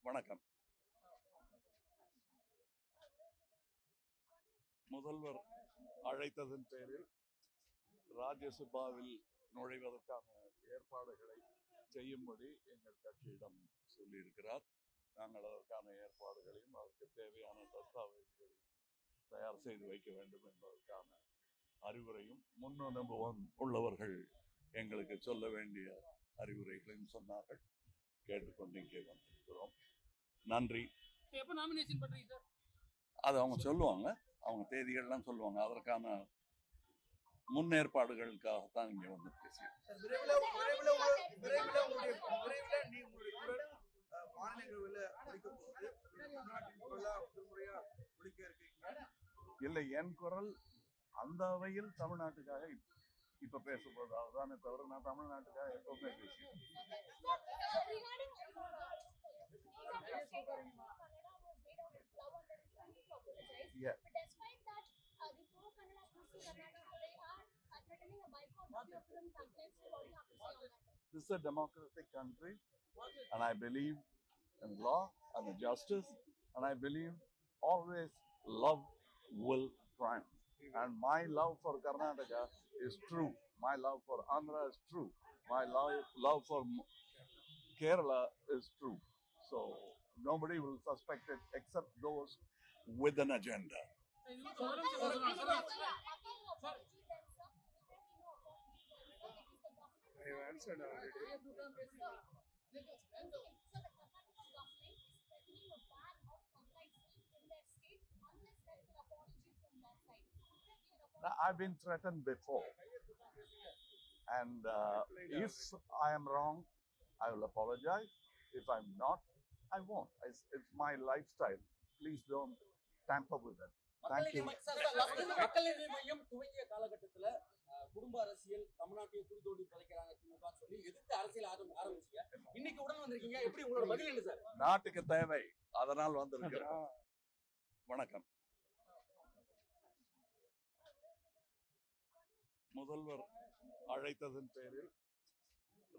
வணக்கம். முதல்வர் அழைத்ததன் பேரில் ராஜ்யசபாவில் நுழைவதற்கான ஏற்பாடுகளை செய்யும்படி எங்கள் கட்சியிடம் சொல்லியிருக்கிறார். நாங்கள் அதற்கான ஏற்பாடுகளையும் அதற்கு தேவையான தஸ்தாவேஜுகளையும் தயார் செய்து வைக்க வேண்டும் என்பதற்கான அறிவுரையும் முன் அனுபவம் உள்ளவர்கள் எங்களுக்கு சொல்ல வேண்டிய அறிவுரைகளையும் சொன்னார்கள். கேட்டுக்கொண்டு இங்கே வந்திருக்கிறோம். நன்றி. எப்ப நாமினேஷன் பண்றீங்க சார்? அது அவங்க சொல்லுவாங்க, அவங்க தேதிகள்லாம் சொல்லுவாங்க. அதற்கான முன்னேற்பாடுகளுக்காகத்தான் இங்க வந்து பேசியிருக்கோம். இல்லை, என் குரல் அந்த அவையில் தமிழ்நாட்டுக்காக இப்ப பேசும்போது அதுதானே தவிர நான் தமிழ்நாட்டுக்காக எப்பவுமே பேசியிருக்கேன். Yeah. But despite that, the pro-Kannada activists in Karnataka, they are threatening a boycott of your film complaints. So what do you have to say on that? This is a democratic country, and I believe in law and justice, and I believe always love will triumph. And my love for Karnataka is true. My love for Andhra is true. My love for Kerala is true. So nobody will suspect it except those with an agenda. I have answered already. Now, I've been threatened before, and if I am wrong, I will apologize. If I'm not, I won't. It's my lifestyle. Please don't tamper with it. Thank you. மக்கள் நீதி மையம் துவங்கிய காலகட்டத்துல குடும்ப அரசியல் தமிழ்நாட்டையே குடிதோண்டி புதைக்கிறாங்க திமுக சொல்லி எதிர்த்து அரசியல் ஆரம்பிச்சீங்க. இன்னைக்கு உடனே வந்திருக்கீங்க. எப்படி உங்களோட பதில் என்ன சார்? நாட்டுக்கு தேவை, அதனால் வந்திருக்கிறோம். வணக்கம். முதல்வர் அழைத்ததன் பேரில்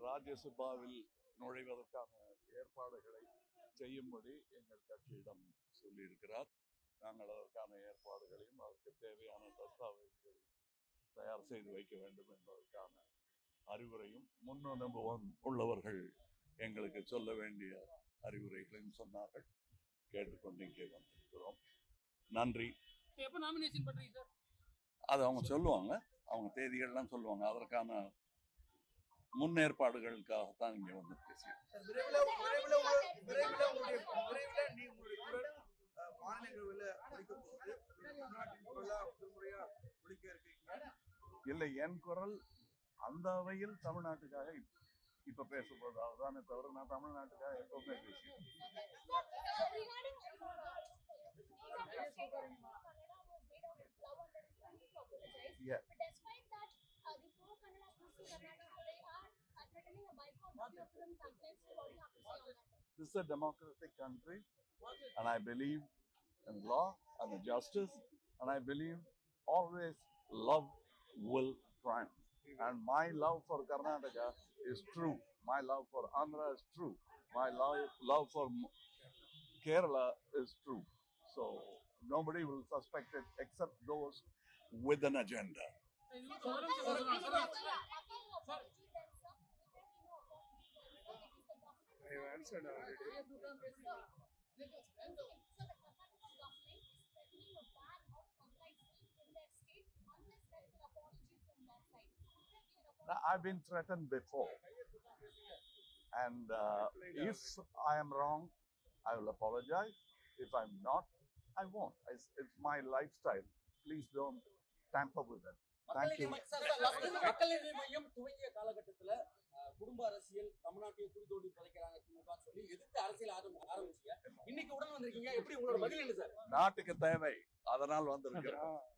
ராஜ்யசபாவில் நுழைவதற்கான ஏற்பாடுகளை செய்யும்படி எங்கள் கட்சியிடம் சொல்லியிருக்கிறார். நாங்கள் அதற்கான ஏற்பாடுகளையும் அதற்கு தேவையான தஸ்தாவேஜுகளையும் தயார் செய்து வைக்க வேண்டும் என்பதற்கான அறிவுரையும் முன் அனுபவம் உள்ளவர்கள் எங்களுக்கு சொல்ல வேண்டிய அறிவுரைகளையும் சொன்னார்கள். கேட்டுக்கொண்டு இங்கே வந்திருக்கிறோம். நன்றி. எப்ப நாமினேஷன் பண்றீங்க சார்? அது அவங்க சொல்லுவாங்க, அவங்க தேதிகள்லாம் சொல்லுவாங்க. அதற்கான முன்னேற்பாடுகளுக்காகத்தான் இங்க வந்து பேசியிருக்கோம். இல்லை, என் குரல் அந்த அவையில் தமிழ்நாட்டுக்காக இப்ப பேசும்போது அதுதானே தவிர நான் தமிழ்நாட்டுக்காக எப்பவுமே பேசியிருக்கேன். Yeah. But despite that, the pro-Kannada activists in Karnataka, they are threatening a boycott of your film complaints. So what do you have to say on that? This is a democratic country, and I believe in law and justice, and I believe always love will triumph. And my love for Karnataka is true. My love for Andhra is true. My love for Kerala is true. So nobody will suspect it except those with an agenda. I have answered already. Now, I've been threatened before, and if I am wrong, I will apologize. If I'm not, I won't. It's my lifestyle. Please don't tamper with it. Thank you. மக்கள் நீதி மையம் துவங்கிய காலகட்டத்துல குடும்ப அரசியல் தமிழ்நாட்டையே குடிதோண்டி புதைக்கிறாங்க திமுக சொல்லி எதிர்த்து அரசியல் ஆரம்பிச்சீங்க. இன்னைக்கு உடனே வந்திருக்கீங்க. எப்படி உங்களோட பதில் என்ன சார்? நாட்டுக்கு தேவை, அதனால் வந்திருக்கிறோம்.